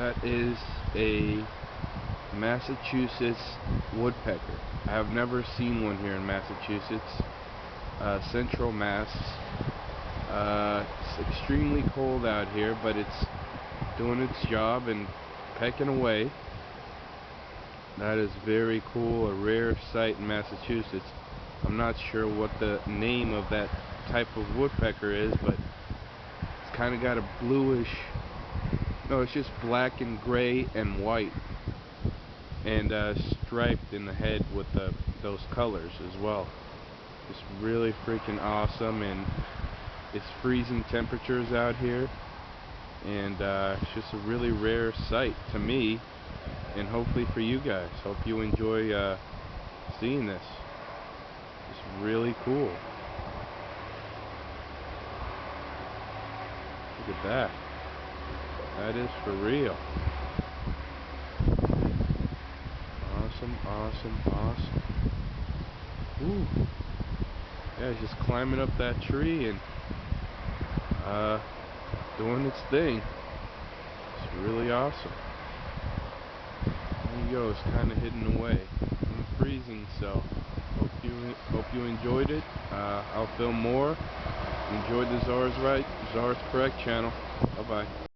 That is a Massachusetts woodpecker. I have never seen one here in Massachusetts. Central Mass. It's extremely cold out here, but it's doing its job and pecking away. That is very cool, a rare sight in Massachusetts. I'm not sure what the name of that type of woodpecker is, but it's kind of got a bluish, no, it's just black and gray and white, and striped in the head with those colors as well. It's really freaking awesome, and it's freezing temperatures out here, and it's just a really rare sight to me, and hopefully for you guys. Hope you enjoy seeing this. It's really cool. Look at that. That is for real. Awesome, awesome, awesome. Ooh. Yeah, it's just climbing up that tree and doing its thing. It's really awesome. There you go, it's kind of hidden away. I'm freezing, so hope you enjoyed it. I'll film more. Enjoyed the Czar's Correct channel. Bye bye.